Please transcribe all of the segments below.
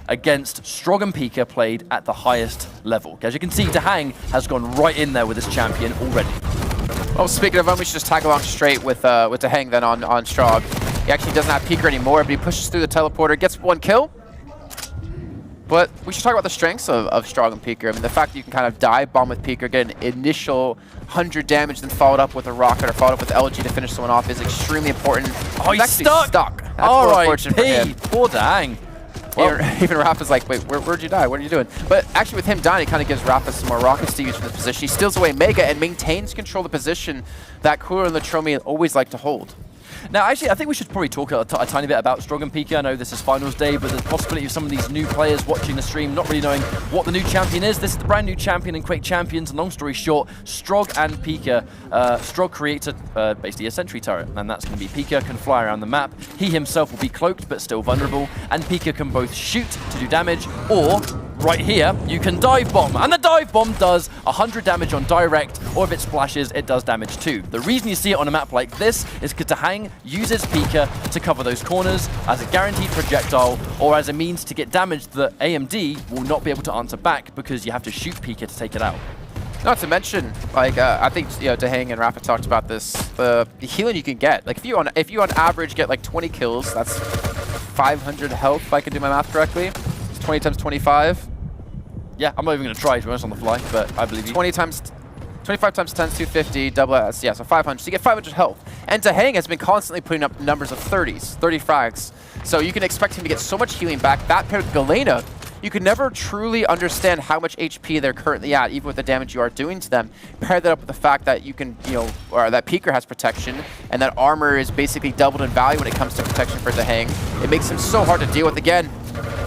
against Strog and Pika played at the highest level. As you can see, DaHanG has gone right in there with this champion already. Well, speaking of him, we should just tag along straight with DaHanG then on Strog. He actually doesn't have Pika anymore, but he pushes through the teleporter, gets one kill. But we should talk about the strengths of Strog and Pika. I mean, the fact that you can kind of dive bomb with Pika, get an initial 100 damage, then followed up with a rocket or followed up with LG to finish someone off is extremely important. Oh, he's stuck! That's unfortunate for him. Poor DaHanG. Well, even Rapha's like, wait, where'd you die? What are you doing? But actually with him dying, it kind of gives Rapha some more rockets to use for the position. He steals away Mega and maintains control of the position that Cooler and Latrommi always like to hold. Now, actually, I think we should probably talk a tiny bit about Strog and Pika. I know this is finals day, but the possibility of some of these new players watching the stream not really knowing what the new champion is. This is the brand new champion in Quake Champions. And long story short, Strog and Pika, Strog creates basically a sentry turret, and that's going to be Pika can fly around the map. He himself will be cloaked, but still vulnerable, and Pika can both shoot to do damage, or right here, you can dive bomb, and the dive bomb does 100 damage on direct, or if it splashes, it does damage too. The reason you see it on a map like this is because DaHanG uses Pika to cover those corners as a guaranteed projectile, or as a means to get damage that AMD will not be able to answer back because you have to shoot Pika to take it out. Not to mention, like I think DaHanG and Rapha talked about this, the healing you can get. Like if you on average get like 20 kills, that's 500 health if I can do my math correctly. It's 20 times 25. Yeah, I'm not even going to try to be honest on the fly, but I believe you. 25 times 10 is 250, double S, yeah, so 500. So you get 500 health. And DaHanG has been constantly putting up numbers of 30s, 30 frags. So you can expect him to get so much healing back. That paired with Galena, you can never truly understand how much HP they're currently at, even with the damage you are doing to them. Pair that up with the fact that you can, or that Pika has protection, and that armor is basically doubled in value when it comes to protection for DaHanG. It makes him so hard to deal with again.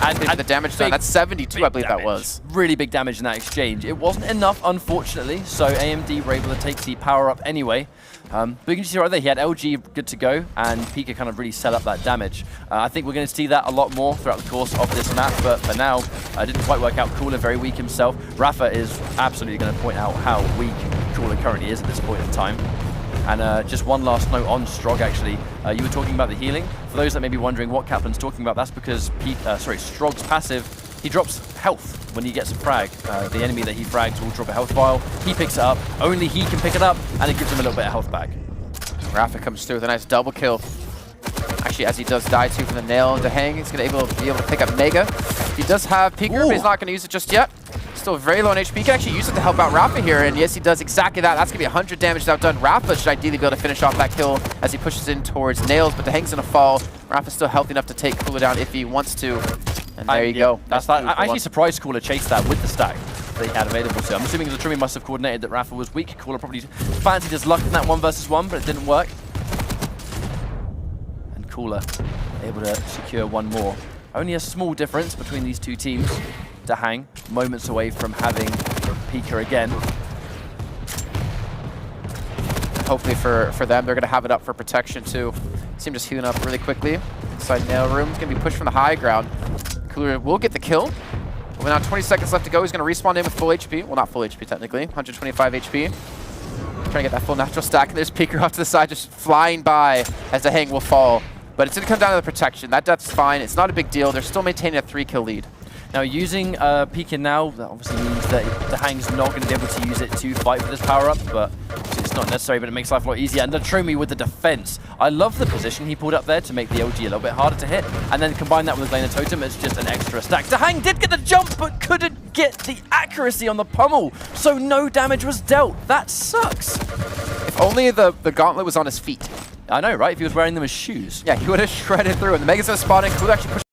And the damage done, that's 72, I believe that was. Really big damage in that exchange. It wasn't enough, unfortunately, so AMD were able to take the power up anyway. But you can see right there, he had LG good to go, and Pika kind of really set up that damage. I think we're going to see that a lot more throughout the course of this map, but for now, it didn't quite work out. Cooler very weak himself. Rapha is absolutely going to point out how weak Cooler currently is at this point in time. And just one last note on Strog, actually. You were talking about the healing. For those that may be wondering what Kaplan's talking about, that's because Strog's passive, he drops health when he gets a frag. The enemy that he frags will drop a health vial. He picks it up. Only he can pick it up, and it gives him a little bit of health back. Rapha comes through with a nice double kill. Actually, as he does die too from the nail, DaHanG is going to be able to pick up Mega. He does have Pika, but he's not going to use it just yet. Still very low on HP. He can actually use it to help out Rapha here, and yes, he does exactly that. That's going to be 100 damage outdone. Rapha should ideally be able to finish off that kill as he pushes in towards Nails, but DaHanG's going to fall. Rapha's still healthy enough to take Cooler down if he wants to. And there you go. That's that. I'm actually surprised Cooler chased that with the stack that he had available to him. I'm assuming Latrommi must have coordinated that Rapha was weak. Cooler probably fancied his luck in that 1 versus 1, but it didn't work. And Cooler able to secure one more. Only a small difference between these two teams. DaHanG, moments away from having Pika again. Hopefully for them, they're going to have it up for protection too. See him just healing up really quickly. Inside nail room, he's going to be pushed from the high ground. Cooler will get the kill. With now 20 seconds left to go, he's going to respawn in with full HP. Well, not full HP technically, 125 HP. Trying to get that full natural stack, and there's Pika off to the side just flying by as DaHanG will fall. But it's going to come down to the protection. That death's fine. It's not a big deal. They're still maintaining a 3-kill lead. Now, using Pika now, that obviously means that DaHanG's not going to be able to use it to fight for this power-up, but it's not necessary, but it makes life a lot easier. And Latrommi with the defense. I love the position he pulled up there to make the LG a little bit harder to hit, and then combine that with the Galena Totem, it's just an extra stack. DaHanG did get the jump, but couldn't get the accuracy on the pummel, so no damage was dealt. That sucks. If only the gauntlet was on his feet. I know, right? If he was wearing them as shoes. Yeah, he would have shredded through, and the Mega's spawning. Could actually push.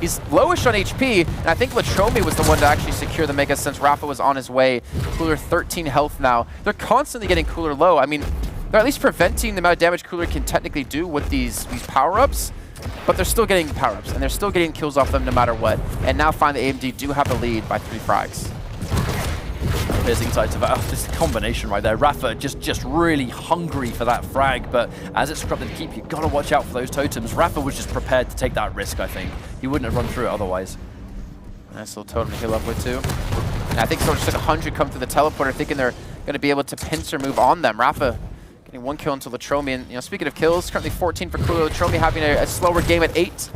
He's lowish on HP, and I think Latrommi was the one to actually secure the Mega since Rapha was on his way. Cooler 13 health now. They're constantly getting Cooler low. I mean, they're at least preventing the amount of damage Cooler can technically do with these power-ups, but they're still getting power-ups, and they're still getting kills off them no matter what. And now finally AMD do have the lead by 3 frags. Piercing sights of this combination right there. Rapha just really hungry for that frag, but as it's scrubbed to keep, you've got to watch out for those totems. Rapha was just prepared to take that risk, I think. He wouldn't have run through it otherwise. Nice little totem to heal up with too. And I think someone just took 100 come through the teleporter thinking they're going to be able to pincer move on them. Rapha getting 1 kill into Latrommi, and speaking of kills, currently 14 for Cooler. Latrommi having a slower game at 8.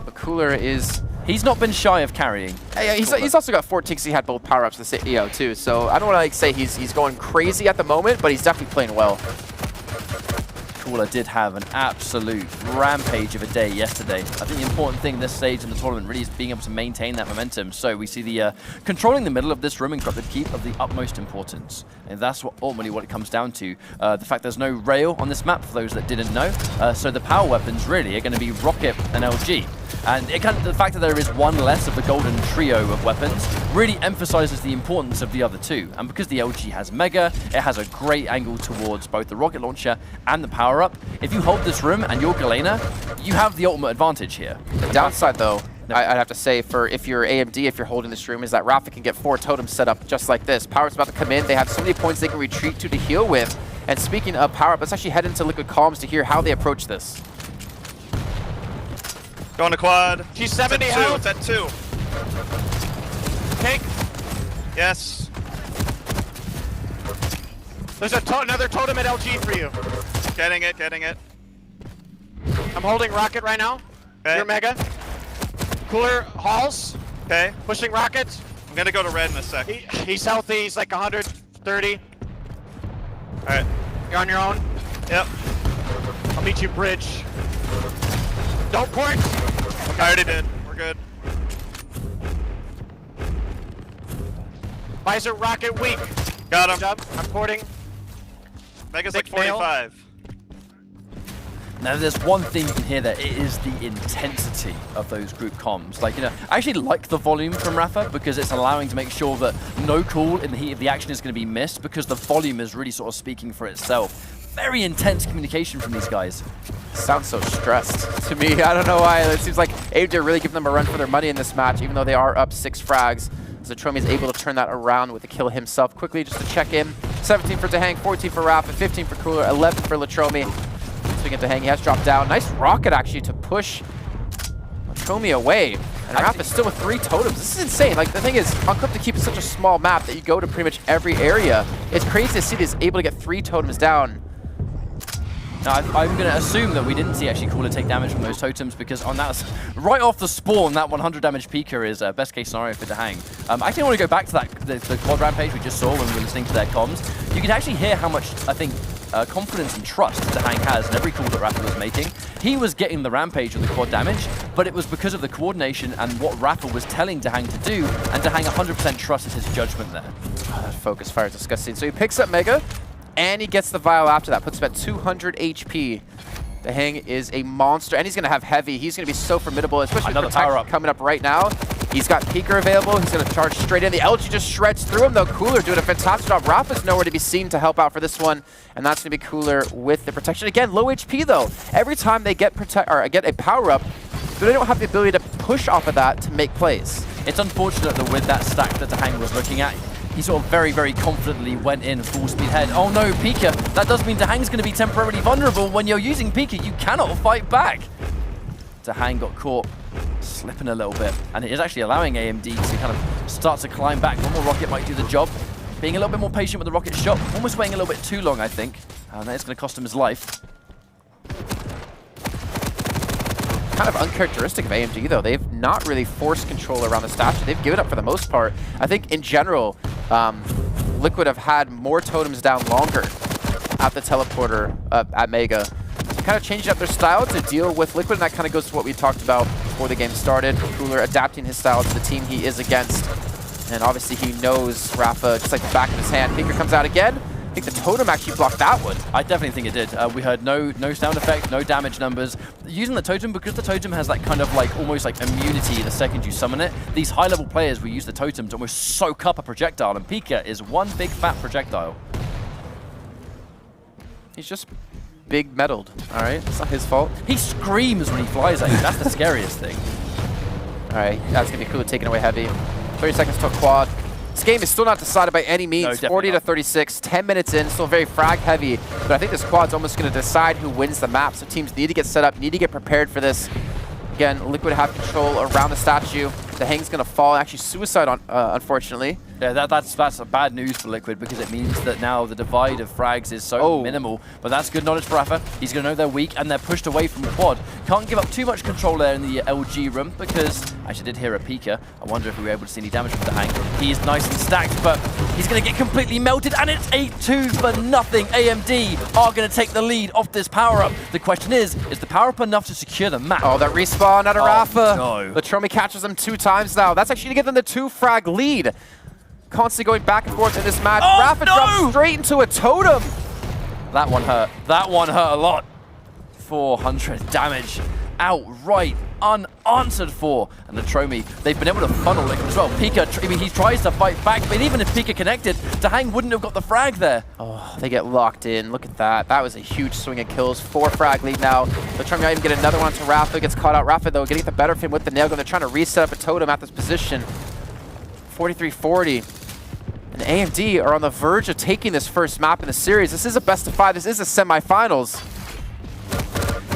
But Cooler is He's not been shy of carrying. Yeah, he's also got 14 because he had both power-ups the CEO too. So I don't want to like say he's going crazy at the moment, but he's definitely playing well. Cooler did have an absolute rampage of a day yesterday. I think the important thing this stage in the tournament really is being able to maintain that momentum. So we see the controlling the middle of this room and corrupted keep of the utmost importance. And that's what ultimately what it comes down to. The fact there's no rail on this map for those that didn't know. So the power weapons really are going to be Rocket and LG. And the fact that there is one less of the golden trio of weapons really emphasizes the importance of the other two. And because the LG has Mega, it has a great angle towards both the rocket launcher and the power-up. If you hold this room and you're Galena, you have the ultimate advantage here. The downside, though, I'd have to say, for if you're AMD, if you're holding this room, is that Rapha can get 4 totems set up just like this. Powerup's about to come in. They have so many points they can retreat to heal with. And speaking of power-up, let's actually head into Liquid Calms to hear how they approach this. Going to quad. She's 70 health. It's at 2. Take. Yes. There's another totem at LG for you. Getting it, getting it. I'm holding Rocket right now. Okay. You're Mega. Cooler Halls. Okay. Pushing Rocket. I'm gonna go to red in a sec. He's healthy. He's like 130. Alright. You're on your own. Yep. I'll meet you bridge. Don't port. I already did. We're good. Visor Rocket weak. Got Good him. job. I'm porting. Mega's like Big nail. 45. Now, there's one thing you can hear there. It is the intensity of those group comms. Like, I actually like the volume from Rapha because it's allowing to make sure that no call in the heat of the action is going to be missed because the volume is really sort of speaking for itself. Very intense communication from these guys. Sounds so stressed to me. I don't know why. It seems like AMD are really giving them a run for their money in this match, even though they are up 6 frags. Latrommi is able to turn that around with a kill himself. Quickly, just to check in. 17 for DaHanG, 14 for Rapha, 15 for Cooler, 11 for Latrommi. Speaking of DaHanG, he has dropped down. Nice rocket, actually, to push Latrommi away. And Rapha's still with 3 totems. This is insane. Like, the thing is, Unclipped to keep it such a small map that you go to pretty much every area. It's crazy to see this able to get 3 totems down. Now, I'm going to assume that we didn't see actually Cooler take damage from those totems because on that, right off the spawn, that 100 damage peeker is best case scenario for DaHanG. I actually want to go back to that the quad rampage we just saw when we were listening to their comms. You can actually hear how much, I think, confidence and trust DaHanG has in every call that Rapha was making. He was getting the rampage with the quad damage, but it was because of the coordination and what Rapha was telling DaHanG to do, and DaHanG 100% trusted his judgment there. Oh, that focus fire is disgusting. So he picks up Mega. And he gets the vial after that, puts him at 200 HP. DaHanG is a monster, and he's going to have heavy. He's going to be so formidable, especially with protection coming up right now. He's got Peeker available. He's going to charge straight in. The LG just shreds through him, though. Cooler doing a fantastic job. Rapha's nowhere to be seen to help out for this one, and that's going to be Cooler with the protection. Again, low HP, though. Every time they get a power-up, they don't have the ability to push off of that to make plays. It's unfortunate that with that stack that DaHanG was looking at, he sort of very, very confidently went in full speed ahead. Oh no, Peeker. That does mean DaHanG's going to be temporarily vulnerable. When you're using Peeker, you cannot fight back. DaHanG got caught slipping a little bit, and it is actually allowing AMD to kind of start to climb back. One more rocket might do the job. Being a little bit more patient with the rocket shot. Almost waiting a little bit too long, I think. And that is going to cost him his life. Kind of uncharacteristic of AMD, though. They've not really forced control around the statue. They've given up for the most part. I think, in general, Liquid have had more totems down longer at the teleporter at Mega. So kind of changing up their style to deal with Liquid, and that kind of goes to what we talked about before the game started. Cooler adapting his style to the team he is against. And obviously he knows Rapha just like the back of his hand. Peeker comes out again. I think the totem actually blocked that one. I definitely think it did. We heard no sound effect, no damage numbers. Using the totem, because the totem has that kind of like almost like immunity the second you summon it, these high-level players will use the totem to almost soak up a projectile, and Peeker is one big fat projectile. He's just big metaled, all right? It's not his fault. He screams when he flies at you. That's the scariest thing. All right, that's going to be cool, taking away heavy. 30 seconds till quad. This game is still not decided by any means. No, 40 to 36, 10 minutes in, still very frag heavy. But I think this quad's almost going to decide who wins the map. So teams need to get set up, need to get prepared for this. Again, Liquid have control around the statue. DaHanG's going to fall. Actually, suicide, unfortunately. Yeah, that's a bad news for Liquid because it means that now the divide of frags is so minimal. But that's good knowledge for Rapha. He's going to know they're weak and they're pushed away from quad. Can't give up too much control there in the LG room because I actually did hear a Pika. I wonder if we were able to see any damage from DaHanG. He is nice and stacked, but he's going to get completely melted and it's 8-2 for nothing. AMD are going to take the lead off this power-up. The question is the power-up enough to secure the map? Oh, that respawn out of Rapha. No. Latrommi catches them 2 times now. That's actually going to give them the 2-frag lead. Constantly going back and forth in this match. Rapha drops straight into a totem. That one hurt. That one hurt a lot. 400 damage outright unanswered for. And Latrommi, they've been able to funnel Liquid as well. Pika, I mean, he tries to fight back, but even if Pika connected, DaHanG wouldn't have got the frag there. Oh, they get locked in. Look at that. That was a huge swing of kills. 4 frag lead now. Latrommi might even get another one to Rapha. Gets caught out. Rapha, though, getting the better of him with the nail gun. They're trying to reset up a totem at this position. 43-40. And AMD are on the verge of taking this first map in the series. This is a best of 5. This is a semifinals.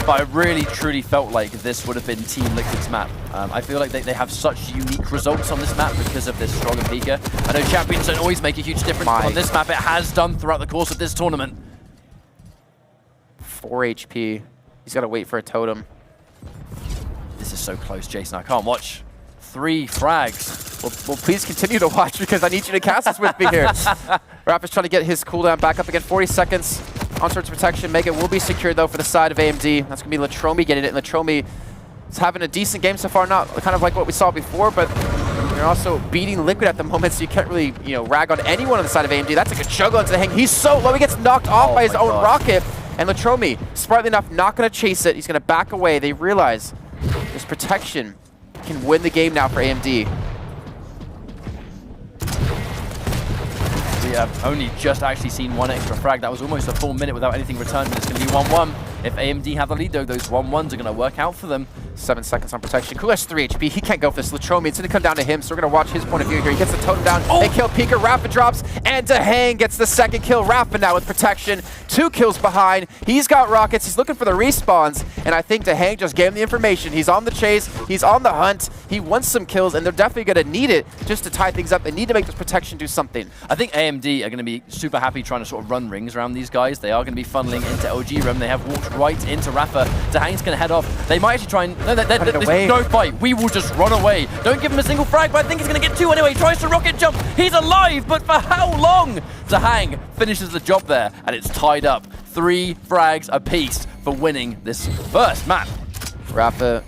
But I really, truly felt like this would have been Team Liquid's map. I feel like they have such unique results on this map because of this strong Pika. I know champions don't always make a huge difference, but on this map it has done throughout the course of this tournament. 4 HP. He's got to wait for a totem. This is so close, Jason. I can't watch. 3 frags. Well, please continue to watch because I need you to cast this with me here. Rapha's trying to get his cooldown back up again. 40 seconds. On towards protection. Mega will be secured though for the side of AMD. That's going to be Latrommi getting it. And Latrommi is having a decent game so far. Not kind of like what we saw before, but you're also beating Liquid at the moment, so you can't really, rag on anyone on the side of AMD. That's a good juggle into DaHanG. He's so low. He gets knocked off by his own rocket. And Latrommi, smartly enough, not going to chase it. He's going to back away. They realize this protection can win the game now for AMD. We have only just actually seen 1 extra frag. That was almost a full minute without anything returned. It's going to be 1-1. If AMD have the lead, though, those 1-1s are going to work out for them. 7 seconds on protection. Cool has 3 HP. He can't go for this. Latrommi, it's going to come down to him, so we're going to watch his point of view here. He gets the totem down. They kill Pika. Rapha drops, and DaHanG gets the second kill. Rapha now with protection. 2 kills behind. He's got rockets. He's looking for the respawns, and I think DaHanG just gave him the information. He's on the chase. He's on the hunt. He wants some kills, and they're definitely going to need it just to tie things up. They need to make this protection do something. I think AMD are going to be super happy trying to sort of run rings around these guys. They are going to be funneling into LG room. They have walked right into Rapha. DaHanG's going to head off. They might actually try and... No, there's no fight. We will just run away. Don't give him a single frag, but I think he's going to get 2 anyway. He tries to rocket jump. He's alive, but for how long? DaHanG finishes the job there, and it's tied up. 3 frags apiece for winning this first map. Rapha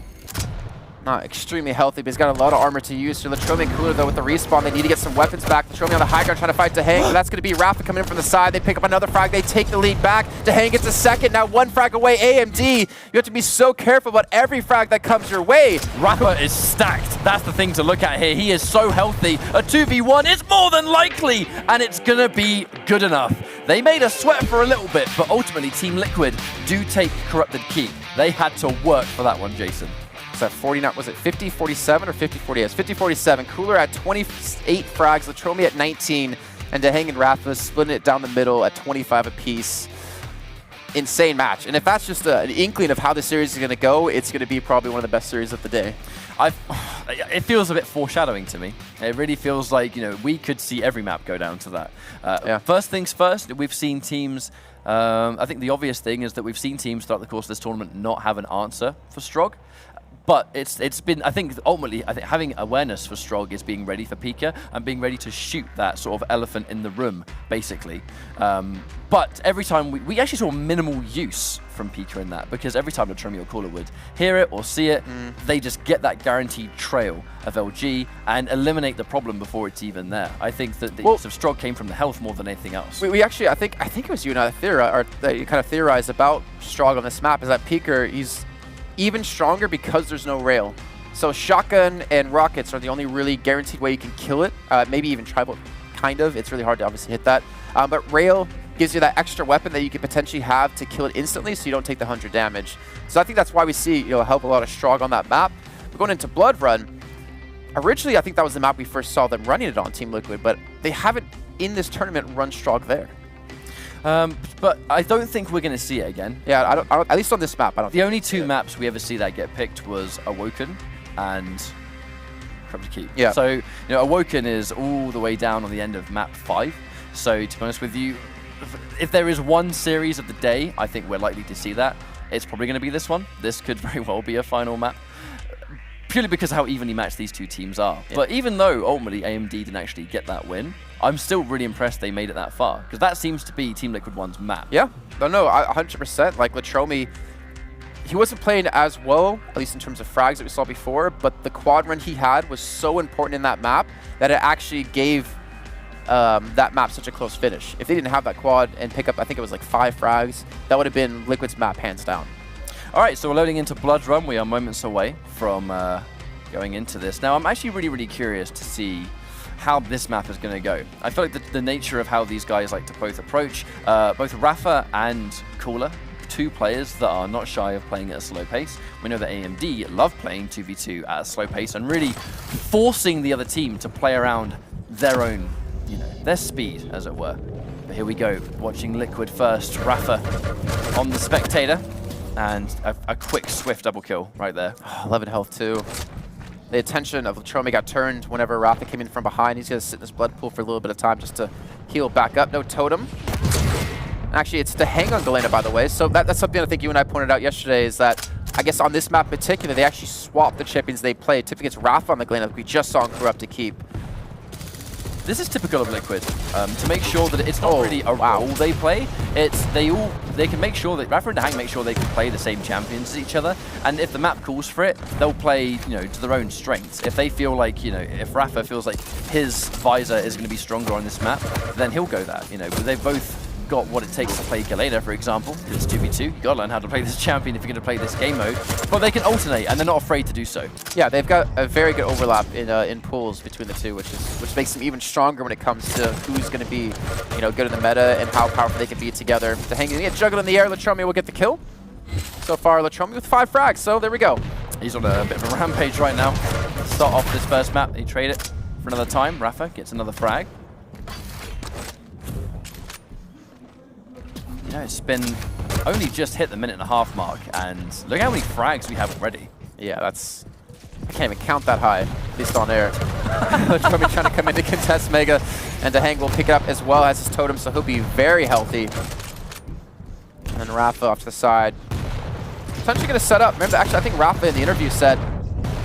not extremely healthy, but he's got a lot of armor to use. So Latrommi and Cooler, though, with the respawn, they need to get some weapons back. Latrommi on the high ground trying to fight DaHanG, but that's going to be Rapha coming in from the side. They pick up another frag. They take the lead back. DaHanG gets a second. Now 1 frag away. AMD, you have to be so careful about every frag that comes your way. Rapha is stacked. That's the thing to look at here. He is so healthy. A 2v1 is more than likely, and it's going to be good enough. They made us sweat for a little bit, but ultimately Team Liquid do take Corrupted Key. They had to work for that one, Jason. So at 49, was it 50-47 or 50-48? It's 50-47. Cooler at 28 frags, Latrommi at 19, and DaHanG and Rapha splitting it down the middle at 25 apiece. Insane match. And if that's just an inkling of how the series is going to go, it's going to be probably one of the best series of the day. It feels a bit foreshadowing to me. It really feels like, we could see every map go down to that. First things first, we've seen teams... I think the obvious thing is that we've seen teams throughout the course of this tournament not have an answer for Strog. But it's been, I think, ultimately, having awareness for Strog is being ready for Pika and being ready to shoot that sort of elephant in the room, basically. But every time, we actually saw minimal use from Pika in that, because every time Latrommi or Cooler would hear it or see it, they just get that guaranteed trail of LG and eliminate the problem before it's even there. I think that the use of Strog came from the health more than anything else. We actually, I think it was you and I that you kind of theorized about Strog on this map, is that Pika, he's even stronger because there's no rail. So shotgun and rockets are the only really guaranteed way you can kill it. Maybe even tribal, kind of. It's really hard to obviously hit that. But rail gives you that extra weapon that you could potentially have to kill it instantly, so you don't take the 100 damage. So I think that's why we see help a lot of Strog on that map. We're going into Blood Run. Originally, I think that was the map we first saw them running it on, Team Liquid, but they haven't in this tournament run Strog there. But I don't think we're going to see it again. Yeah, I don't, at least on this map, I don't. The only 2 maps we ever see that get picked was Awoken and Corrupt to Keep. Yeah. So, you know, Awoken is all the way down on the end of map 5. So, to be honest with you, if there is one series of the day, I think we're likely to see that. It's probably going to be this one. This could very well be a final map. Purely because of how evenly matched these two teams are. Yeah. But even though ultimately AMD didn't actually get that win, I'm still really impressed they made it that far. Because that seems to be Team Liquid 1's map. Yeah, no, 100%. Like Latrommi, he wasn't playing as well, at least in terms of frags that we saw before, but the quad run he had was so important in that map that it actually gave that map such a close finish. If they didn't have that quad and pick up, I think it was like 5 frags, that would have been Liquid's map hands down. All right, so we're loading into Blood Run. We are moments away from going into this. Now, I'm actually really curious to see how this map is going to go. I feel like the nature of how these guys like to both approach, both Rapha and Cooler, 2 players that are not shy of playing at a slow pace. We know that AMD love playing 2v2 at a slow pace and really forcing the other team to play around their own, you know, their speed, as it were. But here we go, watching Liquid first. Rapha on the Spectator. And a quick, swift double kill right there. 11 health too. The attention of Latrommi got turned whenever Rapha came in from behind. He's going to sit in this blood pool for a little bit of time just to heal back up. No totem. Actually, it's DaHanG on Galena, by the way. So that's something I think you and I pointed out yesterday is that, I guess on this map in particular, they actually swapped the champions they played. Typically it's Rapha on the Galena, like we just saw in Corrupt to Keep. This is typical of Liquid, to make sure that it's not really a role they play. It's they can make sure that Rapha and DaHanG make sure they can play the same champions as each other, and if the map calls for it, they'll play, you know, to their own strengths. If they feel like, you know, if Rapha feels like his visor is going to be stronger on this map, then he'll go that, you know. But they've both got what it takes to play Galena, for example. It's 2v2. You got to learn how to play this champion if you're going to play this game mode. But they can alternate, and they're not afraid to do so. Yeah, they've got a very good overlap in pools between the two, which makes them even stronger when it comes to who's going to be, you know, good in the meta and how powerful they can be together. DaHanG get juggled in the air. Latrommi will get the kill. So far, Latrommi with 5 frags. So there we go. He's on a bit of a rampage right now. Start off this first map. They trade it for another time. Rapha gets another frag. You know, it's been only just hit the minute-and-a-half mark, and look how many frags we have already. Yeah, that's... I can't even count that high, at least on air. Latrommi trying to come in to contest Mega, and DaHanG will pick it up as well as his totem, so he'll be very healthy. And then Rapha off to the side. Potentially going to set up. Remember, actually, I think Rapha in the interview said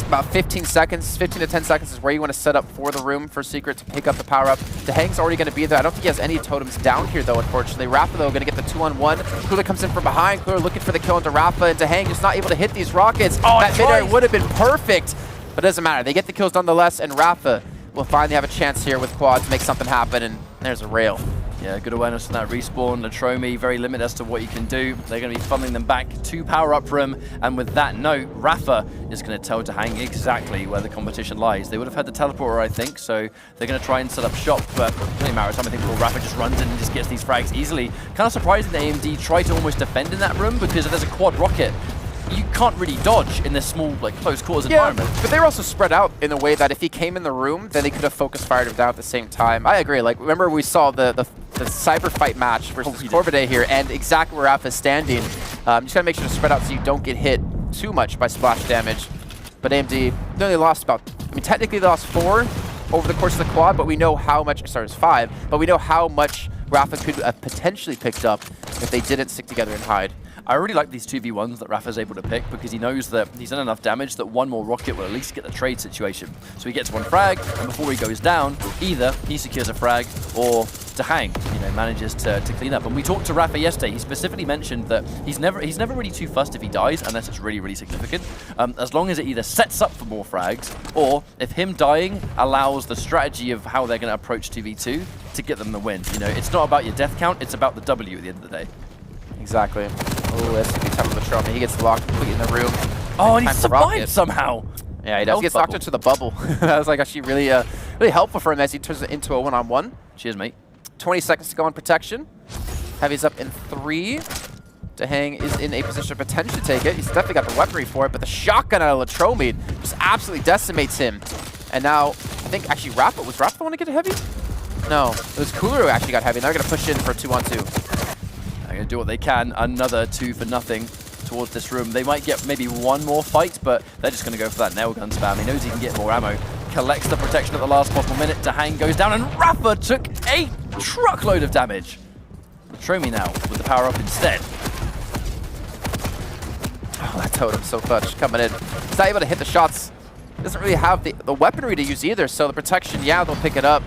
about 15 to 10 seconds is where you want to set up for the room for Secret to pick up the power-up. DaHanG's already going to be there. I don't think he has any totems down here, though, unfortunately. Rapha, though, going to get the 2-on-1. Cooler comes in from behind. Cooler looking for the kill into Rapha, and DaHanG just not able to hit these rockets. Oh, that mid-air would have been perfect, but it doesn't matter. They get the kills nonetheless, and Rapha will finally have a chance here with quad to make something happen, and there's a rail. Yeah, good awareness on that respawn. Latrommi, very limited as to what you can do. They're going to be funneling them back to power-up room, and with that note, Rapha is going to tell DaHanG exactly where the competition lies. They would have had the teleporter, I think, so they're going to try and set up shop, but it's only a matter of time. I think Rapha just runs in and just gets these frags easily. Kind of surprising that AMD try to almost defend in that room, because if there's a quad rocket, you can't really dodge in this small, like, close quarters environment. But they were also spread out in a way that if he came in the room, then they could have focus fired him down at the same time. I agree. Like, remember we saw the cyber fight match versus Corvidae here, and exactly where Rapha's standing. You just gotta make sure to spread out so you don't get hit too much by splash damage. But AMD, they only lost about, I mean, technically they lost 4 over the course of the quad, but we know how much, sorry, it was 5, but we know how much Rapha could have potentially picked up if they didn't stick together and hide. I really like these 2v1s that Rapha's able to pick, because he knows that he's done enough damage that one more rocket will at least get the trade situation. So he gets 1 frag, and before he goes down, either he secures a frag or DaHanG, you know, manages to clean up. And we talked to Rapha yesterday. He specifically mentioned that he's never really too fussed if he dies, unless it's really significant. As long as it either sets up for more frags, or if him dying allows the strategy of how they're going to approach 2v2 to get them the win. You know, it's not about your death count, it's about the W at the end of the day. Exactly. Oh, that's a good time for Latrommi. He gets locked completely in the room. Oh, and he survived somehow. Yeah, he does. He gets knocked into the bubble. That was like actually really helpful for him as he turns it into a 1-on-1. Cheers, mate. 20 seconds to go on protection. Heavy's up in 3. DaHanG is in a position to potentially take it. He's definitely got the weaponry for it, but the shotgun out of Latrommi just absolutely decimates him. And now, I think actually Rapha, was Rapha the one to get heavy? No, it was Cooler who actually got heavy. Now they're going to push in for a 2-on-2. They're going to do what they can. Another 2 for nothing towards this room. They might get maybe one more fight, but they're just going to go for that nail gun spam. He knows he can get more ammo. collects the protection at the last possible minute. DaHanG goes down, and Rapha took a truckload of damage. Latrommi now with the power up instead. Oh, that totem's so clutch coming in. He's not able to hit the shots. Doesn't really have the weaponry to use either, so the protection, yeah, they'll pick it up.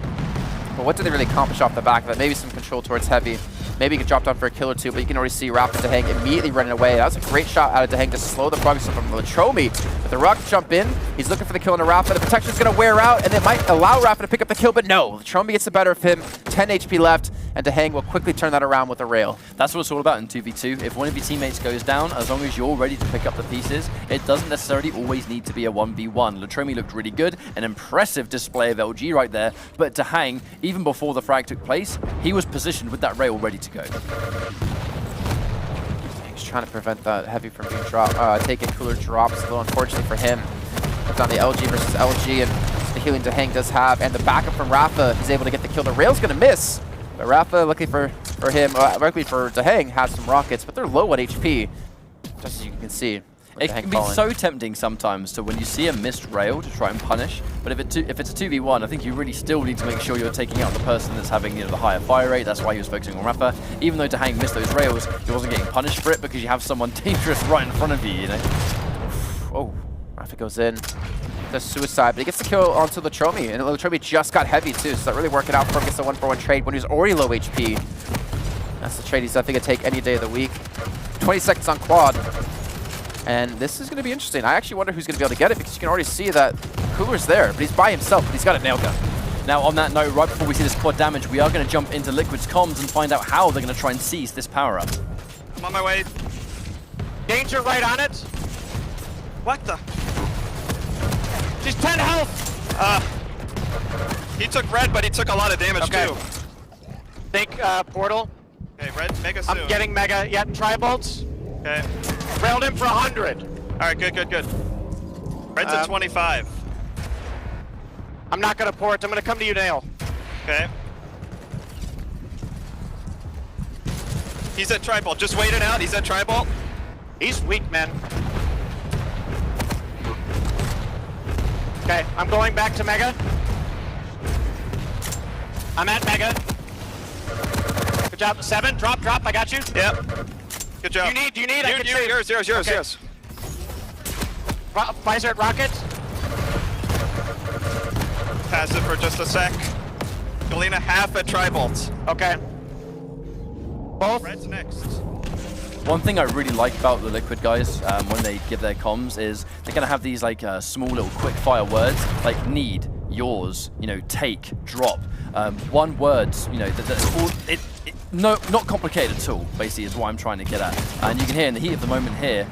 But what do they really accomplish off the back of it? Maybe some control towards heavy. Maybe he could drop down for a kill or two, but you can already see Rapha and DaHanG immediately running away. That was a great shot out of DaHanG to slow the progress from Latrommi. But the rocket jump in, he's looking for the kill on Rapha. The protection's going to wear out, and it might allow Rapha to pick up the kill, but no. Latrommi gets the better of him, 10 HP left, and DaHanG will quickly turn that around with a rail. That's what it's all about in 2v2. If one of your teammates goes down, as long as you're ready to pick up the pieces, it doesn't necessarily always need to be a 1v1. Latrommi looked really good, an impressive display of LG right there, but DaHanG, even before the frag took place, he was positioned with that rail ready to go. He's trying to prevent that heavy from being dropped. Taking cooler drops, though, unfortunately for him. It's on the LG versus LG, and the healing DaHanG does have, and the backup from Rapha, he's able to get the kill. The rail's going to miss, but Rapha, luckily for him, luckily for DaHanG, has some rockets, but they're low on HP, just as you can see. It can be so tempting sometimes to when you see a missed rail to try and punish, but if it's a 2v1, I think you really still need to make sure you're taking out the person that's having the higher fire rate. That's why he was focusing on Rapha. Even though DaHanG missed those rails, he wasn't getting punished for it because you have someone dangerous right in front of you, you know? Oh, Rapha goes in. Does suicide, but he gets the kill onto Latrommi, and Latrommi just got heavy too, so that really working out for him. Gets the 1-for-1 trade when he was already low HP. That's the trade he's I think take any day of the week. 20 seconds on quad. And this is going to be interesting. I actually wonder who's going to be able to get it, because you can already see that Cooler's there, but he's by himself, but he's got a nail gun. Now, on that note, right before we see this quad damage, we are going to jump into Liquid's comms and find out how they're going to try and seize this power-up. I'm on my way. Danger right on it. What the? She's 10 health. He took red, but he took a lot of damage Okay. too. Think portal. Okay, red, mega soon. I'm getting mega. Yeah, tri-bolts. Okay. Railed him for 100. All right, good. Red's at 25. I'm not gonna port. I'm gonna come to you, Nail. Okay. He's at tri-bolt. Just wait it out. He's at tri-bolt. He's weak, man. Okay, I'm going back to mega. I'm at mega. Good job. 7. Drop. I got you. Yep. Good job. Do you need? I can save. Yours. Okay. Yours. Visor at rocket. Pass it for just a sec. Galena half at tri-bolt. Okay. Both. Red's next. One thing I really like about the Liquid guys when they give their comms is they're going to have these like small little quick fire words like need, yours, take, drop. One word, that's all, not complicated at all, basically, is what I'm trying to get at. And you can hear in the heat of the moment here,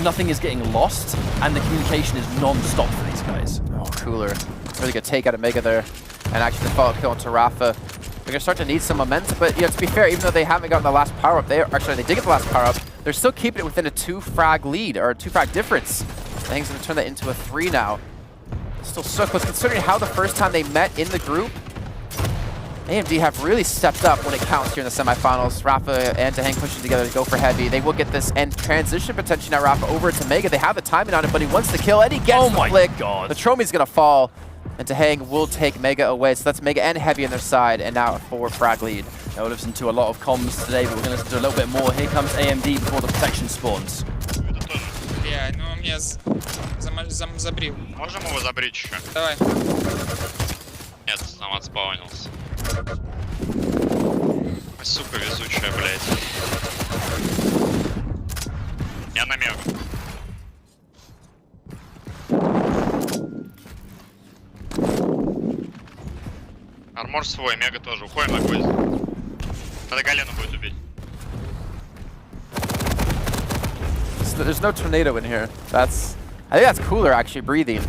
nothing is getting lost, and the communication is non-stop for these guys. Oh, Cooler. Really good take out of Mega there. And actually the follow-up kill onto Rapha. They're going to start to need some momentum, but to be fair, even though they haven't gotten the last power-up, they did get the last power-up, they're still keeping it within a 2-frag lead, or a 2-frag difference. I think he's going to turn that into a 3 now. Still so close, considering how the first time they met in the group, AMD have really stepped up when it counts here in the semifinals. Rapha and DaHanG pushing together to go for heavy. They will get this and transition potentially now Rapha over to Mega. They have the timing on it, but he wants the kill, and he gets the flick. God. Latrommi's going to fall, and DaHanG will take Mega away. So that's Mega and Heavy on their side, and now a 4-frag lead. Now we'll listen to a lot of comms today, but we're going to listen to a little bit more. Here comes AMD before the protection spawns. Блядь, ну он меня забрил. Можем его забрить еще? Давай. Нет, сам отспаунился. Ой, сука везучая, блядь. Я на мегу. Армор свой, мега тоже. Уходим на гвоздь. Надо Галену будет убить. There's no tornado in here. I think that's Cooler actually breathing.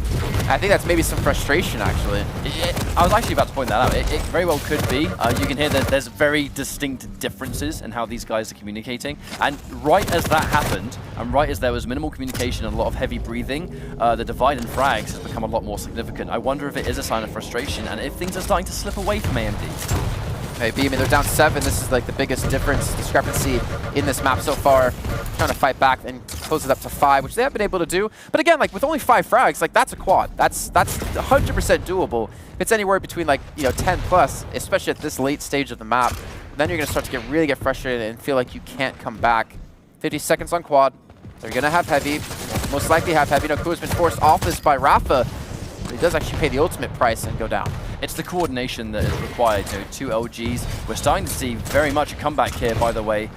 I think that's maybe some frustration actually. I was actually about to point that out. It very well could be. You can hear that there's very distinct differences in how these guys are communicating. And right as that happened, and right as there was minimal communication and a lot of heavy breathing, the divide in frags has become a lot more significant. I wonder if it is a sign of frustration and if things are starting to slip away from AMD. Maybe. I mean, they're down 7. This is like the biggest discrepancy in this map so far. Trying to fight back and close it up to 5, which they have been able to do. But again, like with only 5 frags, like that's a quad. That's 100% doable. If it's anywhere between like 10 plus, especially at this late stage of the map, then you're gonna start to really get frustrated and feel like you can't come back. 50 seconds on quad. They're gonna have heavy. Most likely have heavy. Cooler's been forced off this by Rapha. But he does actually pay the ultimate price and go down. It's the coordination that is required. 2 LGs. We're starting to see very much a comeback here, by the way.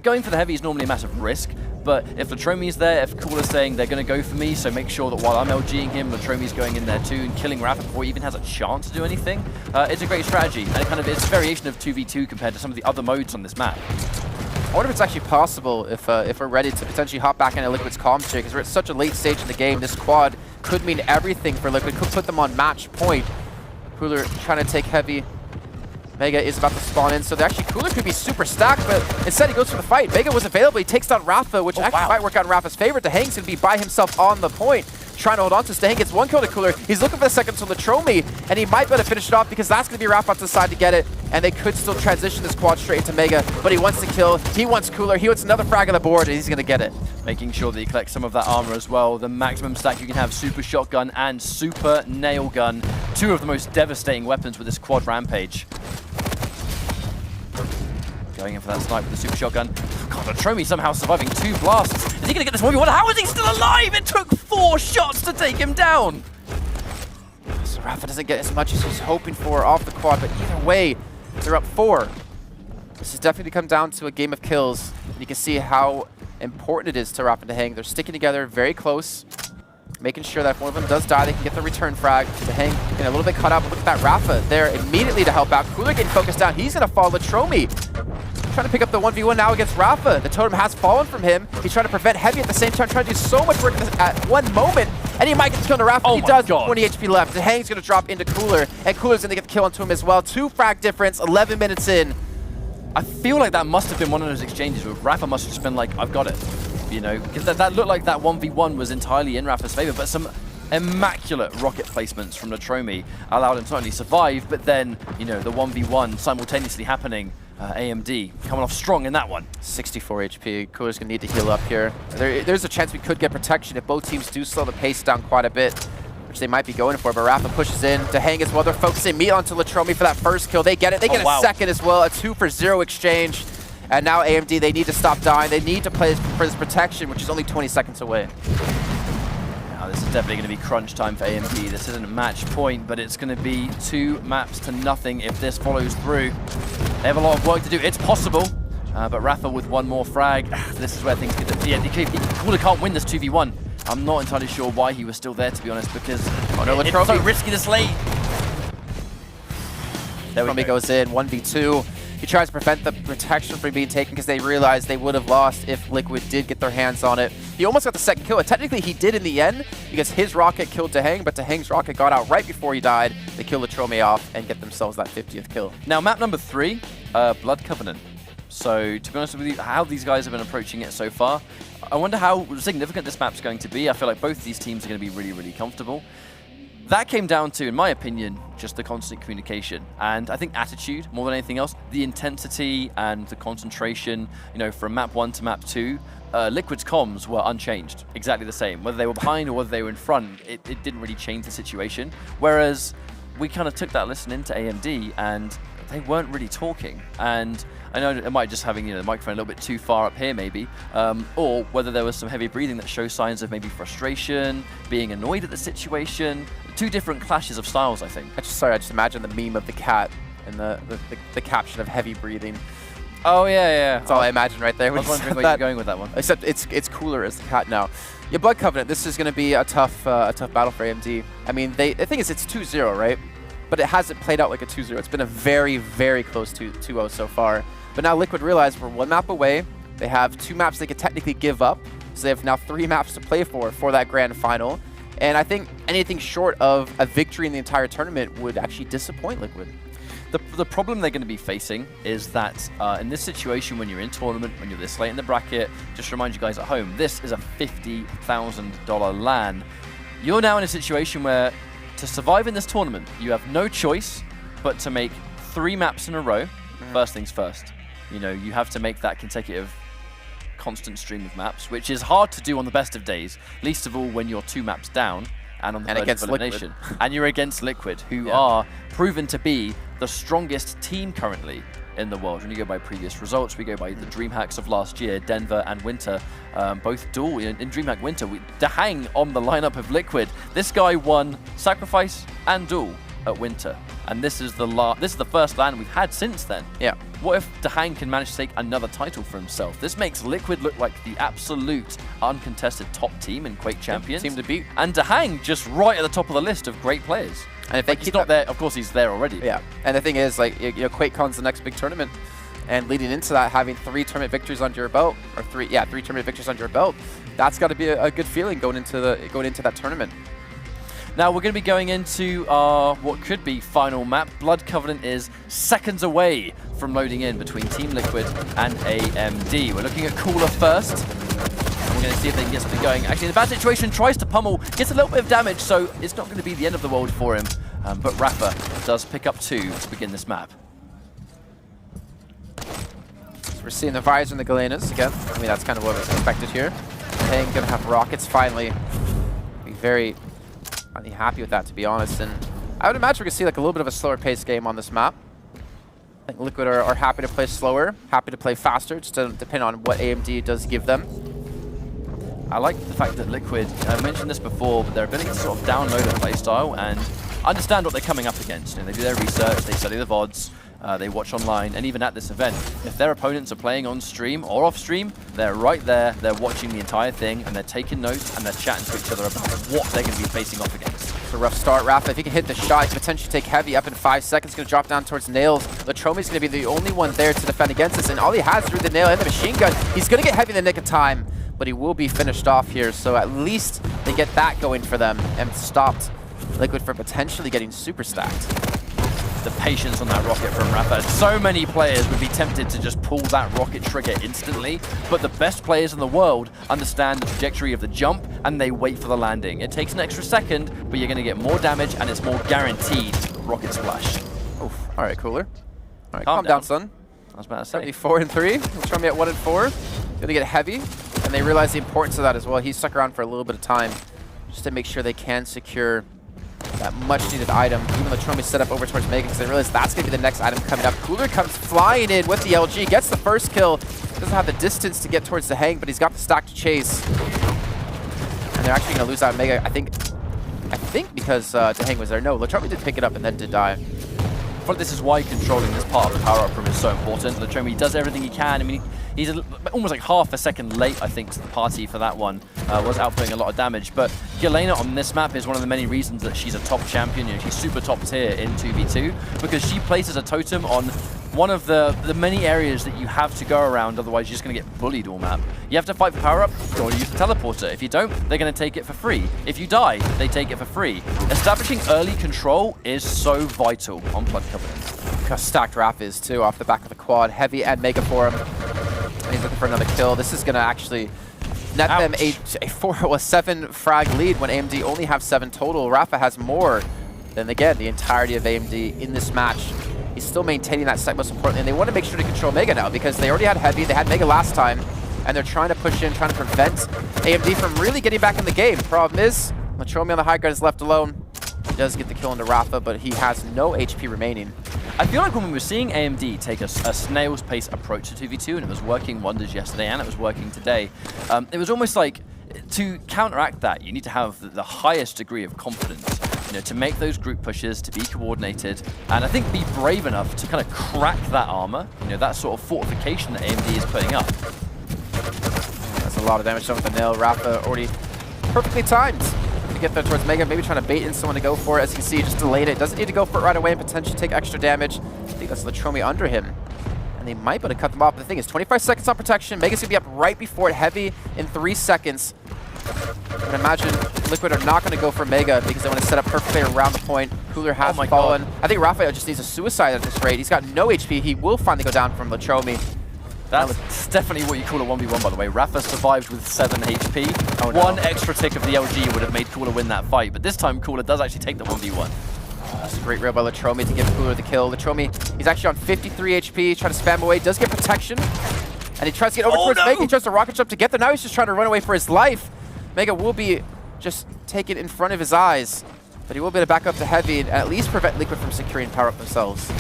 Going for the heavy is normally a massive risk, but if Latrommi's there, if Cooler's saying they're going to go for me, so make sure that while I'm LGing him, Latrommi's going in there too and killing Rapha before he even has a chance to do anything, it's a great strategy. And it's a variation of 2v2 compared to some of the other modes on this map. I wonder if it's actually possible if we're ready to potentially hop back into Liquid's comms here, because we're at such a late stage in the game. This quad could mean everything for Liquid, could put them on match point. Cooler trying to take heavy. Mega is about to spawn in, so actually Cooler could be super stacked, but instead he goes for the fight. Mega was available, he takes down Rapha, which actually might work out in Rapha's favor. DaHanG's going to be by himself on the point, trying to hold on to this. DaHanG gets 1 kill to Cooler. He's looking for the second to Latrommi, and he might be able to finish it off because that's going to be Rapha to the side to get it, and they could still transition this quad straight into Mega, but he wants to kill, he wants Cooler, he wants another frag on the board, and he's going to get it. Making sure that he collects some of that armor as well. The maximum stack you can have, super shotgun and super nail gun. 2 of the most devastating weapons with this quad rampage. Going in for that snipe with the super shotgun. God, Latrommi somehow surviving 2 blasts. Is he going to get this 1v1? How is he still alive? It took 4 shots to take him down. So Rapha doesn't get as much as he's hoping for off the quad, but either way, they're up 4. This is definitely come down to a game of kills. You can see how important it is to Rapha and DaHanG. They're sticking together very close, making sure that if one of them does die, they can get the return frag. DaHanG getting a little bit cut out, but look at that Rapha there immediately to help out. Cooler getting focused down. He's going to fall. Latrommi trying to pick up the 1v1 now against Rapha. The totem has fallen from him. He's trying to prevent heavy at the same time, trying to do so much work at one moment, and he might get the kill to Rapha. Oh, he does. God. 20 HP left. DaHanG's going to drop into Cooler, and Cooler's going to get the kill onto him as well. 2 frag difference, 11 minutes in. I feel like that must have been one of those exchanges where Rapha must have just been like, I've got it. Because that looked like that 1v1 was entirely in Rapha's favor, but some immaculate rocket placements from Latrommi allowed him to not only survive, but then, the 1v1 simultaneously happening. AMD coming off strong in that one. 64 HP. Cooler's going to need to heal up here. There's a chance we could get protection if both teams do slow the pace down quite a bit, which they might be going for, but Rapha pushes in. DaHanG as well. They're focusing meat onto Latrommi for that first kill. They get it. They get a second as well. A 2-for-0 exchange. And now AMD, they need to stop dying. They need to play for this protection, which is only 20 seconds away. Now, this is definitely going to be crunch time for AMD. This isn't a match point, but it's going to be 2 maps to nothing if this follows through. They have a lot of work to do. It's possible, but Rapha with 1 more frag. This is where things get... Cooler can't win this 2v1. I'm not entirely sure why he was still there, to be honest, because it's so risky this late. There we go. Goes in, 1v2. He tries to prevent the protection from being taken because they realized they would have lost if Liquid did get their hands on it. He almost got the second kill. Technically, he did in the end because his rocket killed DaHanG, but DaHanG's rocket got out right before he died. They kill Latrommi off and get themselves that 50th kill. Now, map number 3, Blood Covenant. So, to be honest with you, how these guys have been approaching it so far, I wonder how significant this map's going to be. I feel like both these teams are going to be really, really comfortable. That came down to, in my opinion, just the constant communication. And I think attitude, more than anything else, the intensity and the concentration, from map 1 to map 2, Liquid's comms were unchanged, exactly the same. Whether they were behind or whether they were in front, it didn't really change the situation. Whereas we kind of took that lesson into AMD and they weren't really talking. And I know it might just having the microphone a little bit too far up here maybe, or whether there was some heavy breathing that shows signs of maybe frustration, being annoyed at the situation. 2 different clashes of styles, I think. I just imagine the meme of the cat and the caption of heavy breathing. Oh yeah. That's all I imagine right there. I was wondering where you're going with that one. Except it's Cooler as the cat now. Yeah, Blood Covenant. This is going to be a tough battle for AMD. I mean, the thing is, it's 2-0, right? But it hasn't played out like a 2-0. It's been a very, very close 2-0 so far. But now Liquid realize we're 1 map away. They have 2 maps they could technically give up. So they have now 3 maps to play for that grand final. And I think anything short of a victory in the entire tournament would actually disappoint Liquid. The problem they're going to be facing is that in this situation, when you're in tournament, when you're this late in the bracket, just to remind you guys at home, this is a $50,000 LAN. You're now in a situation where to survive in this tournament, you have no choice but to make 3 maps in a row, first things first. You know, you have to make that consecutive constant stream of maps, which is hard to do on the best of days, least of all when you're 2 maps down and on the verge of elimination. And you're against Liquid, who are proven to be the strongest team currently in the world. When you go by previous results, we go by the DreamHacks of last year, Denver and Winter, both duel. In DreamHack Winter, DaHanG on the lineup of Liquid. This guy won Sacrifice and Duel at Winter, and this is the first LAN we've had since then. Yeah. What if DaHanG can manage to take another title for himself? This makes Liquid look like the absolute uncontested top team in Quake Champions. Team to beat. And DaHanG just right at the top of the list of great players. And if they he's not there, of course he's there already. Yeah, and the thing is, like, you know, QuakeCon's the next big tournament, and leading into that, having 3 tournament victories under your belt, or 3 tournament victories under your belt, that's got to be a good feeling going into that tournament. Now we're going to be going into our what could be final map. Blood Covenant is seconds away from loading in between Team Liquid and AMD. We're looking at Cooler first. And we're going to see if they can get something going. Actually, in a bad situation, tries to pummel, gets a little bit of damage, so it's not going to be the end of the world for him. But Rapha does pick up 2 to begin this map. So we're seeing the visor and the Galenas again. I mean, that's kind of what was expected here. DaHanG going to have rockets finally. Be very happy with that, to be honest. And I would imagine we're going to see like a little bit of a slower pace game on this map. I think Liquid are happy to play slower, happy to play faster, just to depend on what AMD does give them. I like the fact that Liquid, I mentioned this before, but their ability to sort of download a playstyle and understand what they're coming up against. You know, they do their research, they study the VODs, they watch online, and even at this event, if their opponents are playing on stream or off stream, they're right there, they're watching the entire thing, and they're taking notes, and they're chatting to each other about what they're going to be facing off against. It's a rough start. Rapha, if he can hit the shot, he can potentially take Heavy up in 5 seconds. Going to drop down towards Nails. Latrommi's going to be the only one there to defend against this, and all he has through the Nail and the machine gun. He's going to get Heavy in the nick of time, but he will be finished off here, so at least they get that going for them and stopped Liquid from potentially getting super stacked. The patience on that rocket from Rapha. So many players would be tempted to just pull that rocket trigger instantly, but the best players in the world understand the trajectory of the jump and they wait for the landing. It takes an extra second, but you're going to get more damage and it's more guaranteed rocket splash. Oof. All right, Cooler. All right, calm down, son. I was about to say. 4 and 3. Latrommi at 1 and 4. Going to get Heavy, and they realize the importance of that as well. He stuck around for a little bit of time just to make sure they can secure that much-needed item. Even Latrommi set up over towards Mega because they realize that's going to be the next item coming up. Cooler comes flying in with the LG, gets the first kill. Doesn't have the distance to get towards DaHanG, but he's got the stack to chase. And they're actually going to lose out Mega, I think because DaHanG was there. No, Latrommi did pick it up and then did die. But this is why controlling this part of the power-up room is so important. Latrommi does everything he can. I mean, he's almost like half a second late, I think, to the party for that one. Was outputting a lot of damage. But Galena on this map is one of the many reasons that she's a top champion. You know, she's super top tier in 2v2 because she places a totem on one of the many areas that you have to go around, otherwise you're just going to get bullied all map. You have to fight for power-up, or use the teleporter. If you don't, they're going to take it for free. If you die, they take it for free. Establishing early control is so vital on Blood Covenant. How stacked Rapha is too, off the back of the quad. Heavy and Mega for him. And he's looking for another kill. This is going to actually net them a 7 frag lead when AMD only have 7 total. Rapha has more than, again, the entirety of AMD in this match. He's still maintaining that site, most importantly, and they want to make sure to control Mega now because they already had Heavy, they had Mega last time, and they're trying to push in, trying to prevent AMD from really getting back in the game. Problem is, Latrommi on the high ground is left alone. He does get the kill into Rapha, but he has no HP remaining. I feel like when we were seeing AMD take a snail's pace approach to 2v2, and it was working wonders yesterday, and it was working today, it was almost like, to counteract that, you need to have the highest degree of confidence. You know, to make those group pushes, to be coordinated, and I think be brave enough to kind of crack that armor, you know, that sort of fortification that AMD is putting up. That's a lot of damage done with the nail. Rapha already perfectly timed to get there towards Mega, maybe trying to bait in someone to go for it. As you can see, just delayed it. Doesn't need to go for it right away and potentially take extra damage. I think that's Latrommi under him. And they might be able to cut them off. But the thing is, 25 seconds on protection. Mega's going to be up right before it. Heavy in 3 seconds. I would imagine Liquid are not going to go for Mega because they want to set up perfectly around the point. Cooler has fallen. God. I think Raphael just needs a suicide at this rate. He's got no HP. He will finally go down from Latrommi. That's definitely what you call a 1v1, by the way. Rapha survived with 7 HP. Oh, no. One extra tick of the LG would have made Cooler win that fight, but this time Cooler does actually take the 1v1. That's a great rail by Latrommi to give Cooler the kill. Latrommi, he's actually on 53 HP, trying to spam away, does get protection. And he tries to get over towards Mega, he tries to rocket jump to get there. Now he's just trying to run away for his life. Mega will be just taken in front of his eyes, but he will be able to back up to Heavy and at least prevent Liquid from securing power up themselves.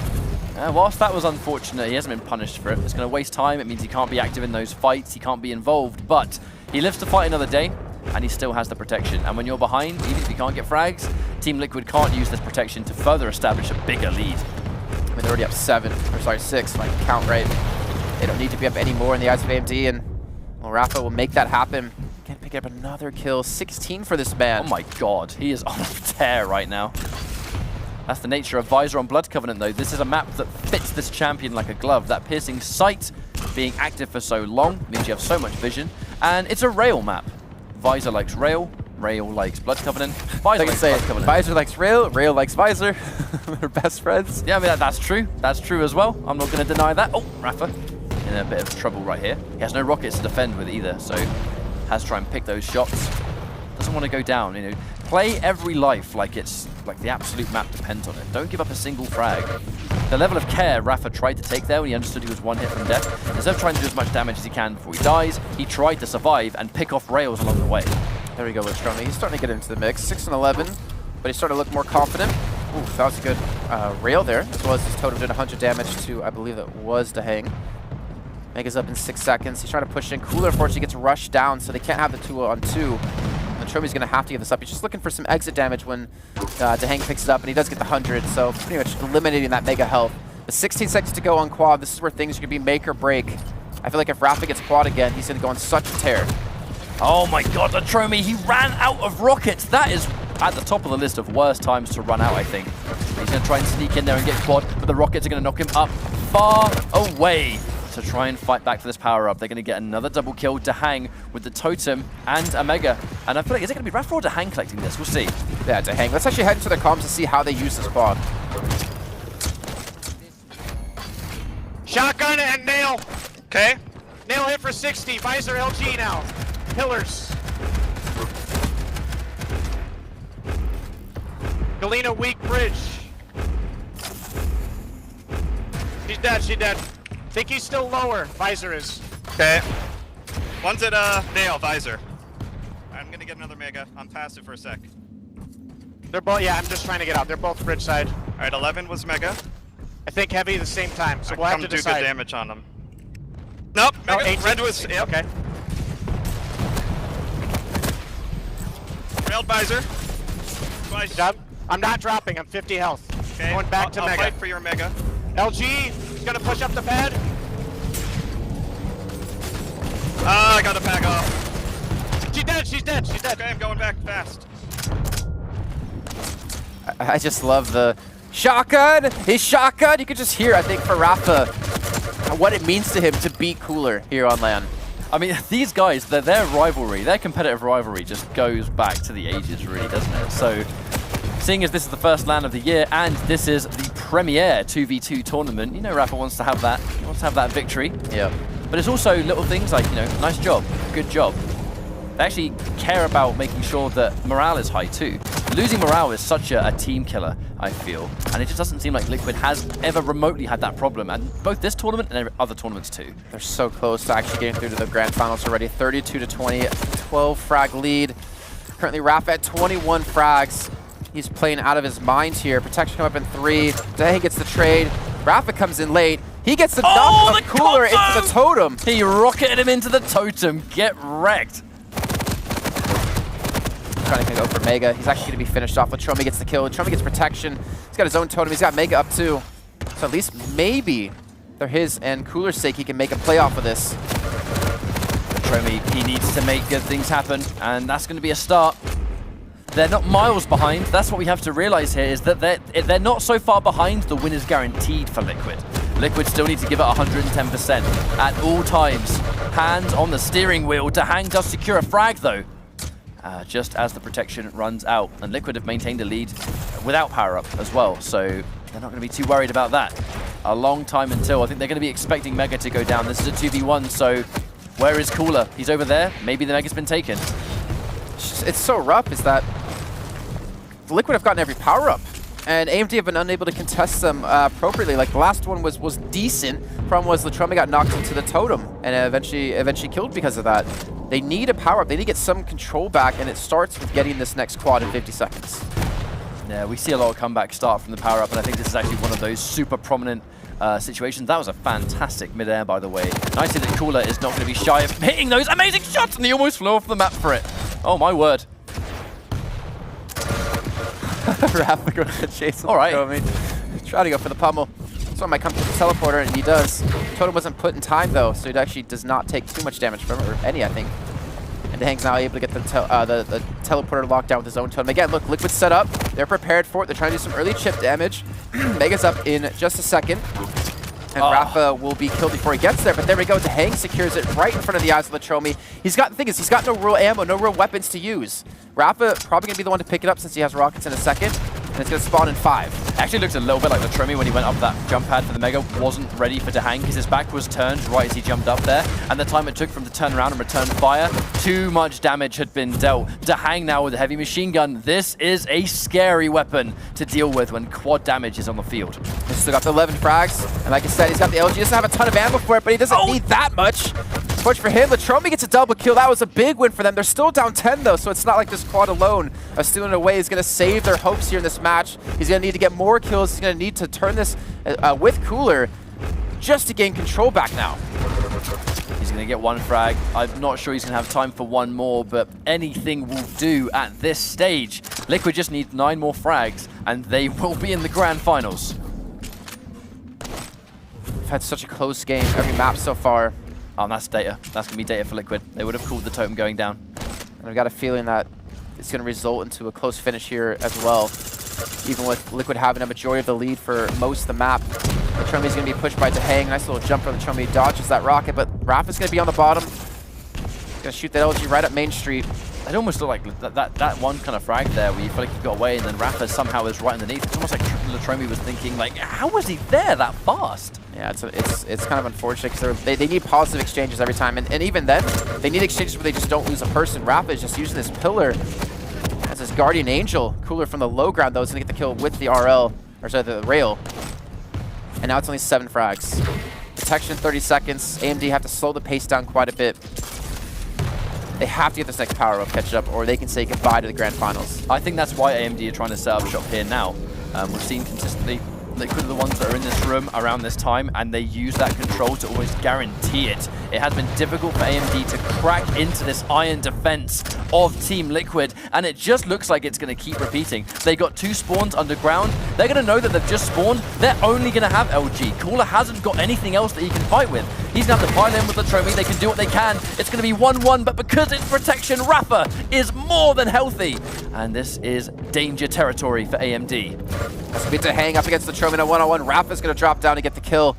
Whilst that was unfortunate, he hasn't been punished for it. It's going to waste time. It means he can't be active in those fights. He can't be involved, but he lives to fight another day, and he still has the protection. And when you're behind, even if you can't get frags, Team Liquid can't use this protection to further establish a bigger lead. I mean, they're already up 6, if I can count right. They don't need to be up any more in the eyes of AMD, and well, Rapha will make that happen. Can pick up another kill, 16 for this man. Oh my god, he is on a tear right now. That's the nature of Visor on Blood Covenant, though. This is a map that fits this champion like a glove. That piercing sight being active for so long means you have so much vision. And it's a rail map. Visor likes rail, rail likes Blood Covenant, Visor likes Blood Covenant. Visor likes rail, rail likes Visor. They're best friends. Yeah, I mean, that's true. That's true as well. I'm not going to deny that. Oh, Rapha in a bit of trouble right here. He has no rockets to defend with either, so has to try and pick those shots. Doesn't want to go down, you know. Play every life like it's like the absolute map depends on it. Don't give up a single frag. The level of care Rapha tried to take there when he understood he was one hit from death, instead of trying to do as much damage as he can before he dies, he tried to survive and pick off rails along the way. There we go with Latrommi. He's starting to get into the mix. 6 and 11, but he's starting to look more confident. Ooh, that was a good rail there, as well as his totem did 100 damage to, I believe it was DaHanG. Mega's up in 6 seconds. He's trying to push in. Cooler, unfortunately, gets rushed down, so they can't have the 2-on-2. Latrommi's going to have to give this up. He's just looking for some exit damage when DaHanG picks it up, and he does get the 100, so pretty much eliminating that Mega health. But 16 seconds to go on quad. This is where things are going to be make or break. I feel like if Rapha gets quad again, he's going to go on such a tear. Oh my god, Latrommi, he ran out of rockets. That is at the top of the list of worst times to run out, I think. He's going to try and sneak in there and get quad, but the rockets are going to knock him up far away to try and fight back for this power-up. They're going to get another double kill. DaHanG with the totem and a Mega. And I feel like, is it going to be Rapha or DaHanG collecting this? We'll see. Yeah, DaHanG. Let's actually head into the comms to see how they use this quad. Shotgun and nail. Okay. Nail hit for 60. Visor LG now. Pillars. Galena weak bridge. She's dead, she's dead. Think he's still lower. Visor is. Okay. One's at nail, Visor. I'm gonna get another Mega. I'm passive for a sec. They're both, yeah, I'm just trying to get out. They're both bridge side. Alright, 11 was Mega. I think Heavy the same time, so we'll have to do decide. good damage on them. Nope, No, Mega. 18. Red was, yep. Okay. Railed Visor. Good job. I'm not dropping, I'm 50 health. Okay. Going back to I'll Mega. fight for your Mega. LG is gonna push up the pad. I gotta back off. She's dead, she's dead, she's dead. Okay, I'm going back fast. I just love the shotgun. His shotgun. You could just hear, I think, for Rapha, what it means to him to beat Cooler here on LAN. I mean, these guys, their rivalry, their competitive rivalry just goes back to the ages, really, doesn't it? So, seeing as this is the first LAN of the year and this is the premier 2v2 tournament, you know Rapha wants to have that. He wants to have that victory. Yeah. But it's also little things like, you know, nice job, good job. They actually care about making sure that morale is high too. Losing morale is such a team killer, I feel. And it just doesn't seem like Liquid has ever remotely had that problem. And both this tournament and other tournaments too. They're so close to actually getting through to the grand finals already. 32-20, 12 frag lead. Currently Rapha at 21 frags. He's playing out of his mind here. Protection come up in 3. DaHanG gets the trade. Rapha comes in late. He gets the knock of Cooler into the totem. He rocketed him into the totem. Get wrecked. Trying to go for Mega. He's actually going to be finished off. Latrommi gets the kill. Latrommi gets protection. He's got his own totem. He's got Mega up too. So at least maybe for his and Cooler's sake, he can make a play off of this. Latrommi, he needs to make good things happen, and that's going to be a start. They're not miles behind. That's what we have to realize here, is that they're not so far behind. The win is guaranteed for Liquid. Liquid still need to give it 110% at all times. Hands on the steering wheel. DaHanG does secure a frag though. Just as the protection runs out. And Liquid have maintained a lead without power-up as well, so they're not going to be too worried about that. A long time until. I think they're going to be expecting Mega to go down. This is a 2v1, so where is Cooler? He's over there. Maybe the Mega's been taken. It's so rough is that Liquid have gotten every power-up. And AMD have been unable to contest them appropriately. Like the last one was decent. Problem was Latrommi got knocked into the totem and eventually killed because of that. They need a power up. They need to get some control back, and it starts with getting this next quad in 50 seconds. Yeah, we see a lot of comeback start from the power up, and I think this is actually one of those super prominent situations. That was a fantastic mid-air, by the way. And I see that Cooler is not going to be shy of hitting those amazing shots, and he almost flew off the map for it. Oh my word. Rapha going to chase. All right. Try to go for the pummel. This one might come to the teleporter, and he does. Totem wasn't put in time, though, so it actually does not take too much damage from it, or any, I think. And DaHanG's now able to get the teleporter locked down with his own totem. Again, look, Liquid set up. They're prepared for it. They're trying to do some early chip damage. Mega's up in just a second. And Rapha will be killed before he gets there, but there we go. DaHanG secures it right in front of the eyes of Latrommi. The thing is, he's got no real ammo, no real weapons to use. Rapha probably going to be the one to pick it up since he has rockets in a second. And it's going to spawn in 5. Actually looks a little bit like Latrommi when he went up that jump pad for the Mega. Wasn't ready for DaHanG because his back was turned right as he jumped up there. And the time it took for him to turn around and return fire, too much damage had been dealt. DaHanG now with a heavy machine gun. This is a scary weapon to deal with when quad damage is on the field. He's still got the 11 frags. And like I said, he's got the LG. He doesn't have a ton of ammo for it, but he doesn't need that much. Much for him. Latrommi gets a double kill. That was a big win for them. They're still down 10, though, so it's not like this quad alone stealing it away is going to save their hopes here in this match. He's going to need to get more kills. He's going to need to turn this with Cooler just to gain control back now. He's going to get 1 frag. I'm not sure he's going to have time for 1 more, but anything will do at this stage. Liquid just needs 9 more frags, and they will be in the grand finals. We've had such a close game every map so far. Oh, that's data. That's going to be data for Liquid. They would have called the totem going down. And I've got a feeling that it's going to result into a close finish here as well. Even with Liquid having a majority of the lead for most of the map. Latrommi's going to be pushed by DaHanG. Nice little jump from Latrommi. Dodges that rocket, but Rapha's going to be on the bottom. Going to shoot that LG right up Main Street. It almost looked like that one kind of frag there where you feel like he got away and then Rapha somehow is right underneath. It's almost like Latrommi was thinking, like, how was he there that fast? Yeah, it's kind of unfortunate because they need positive exchanges every time. And even then, they need exchanges where they just don't lose a person. Rapha is just using this pillar as his guardian angel. Cooler from the low ground, though, is going to get the kill with the RL, or sorry, the rail. And now it's only 7 frags. Protection 30 seconds. AMD have to slow the pace down quite a bit. They have to get this next power up catch up, or they can say goodbye to the grand finals. I think that's why AMD are trying to set up shop here now. We've seen consistently Liquid are the ones that are in this room around this time, and they use that control to almost guarantee it. It has been difficult for AMD to crack into this iron defense of Team Liquid, and it just looks like it's going to keep repeating. They got 2 spawns underground. They're going to know that they've just spawned. They're only going to have LG. Cooler hasn't got anything else that he can fight with. He's going to have to pile in with Latrommi. They can do what they can. It's going to be 1-1, but because it's protection, Rapha is more than healthy. And this is danger territory for AMD. That's going to be DaHanG up against Latrommi in a 1-on-1. Rapha's going to drop down to get the kill.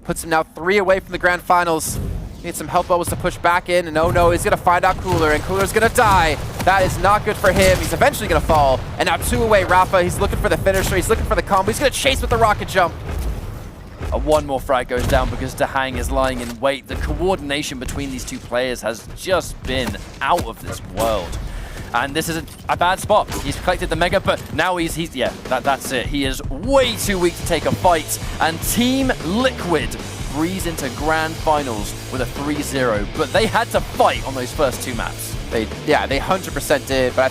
Puts him now 3 away from the grand finals. Needs some health bubbles to push back in, and oh no, he's going to find out Cooler, and Cooler's going to die. That is not good for him. He's eventually going to fall. And now 2 away, Rapha. He's looking for the finisher. He's looking for the combo. He's going to chase with the rocket jump. 1 more frag goes down because DaHanG is lying in wait. The coordination between these 2 players has just been out of this world. And this is a bad spot. He's collected the Mega, but now yeah, that's it. He is way too weak to take a fight. And Team Liquid breeze into grand finals with a 3-0. But they had to fight on those first 2 maps. They 100% did, but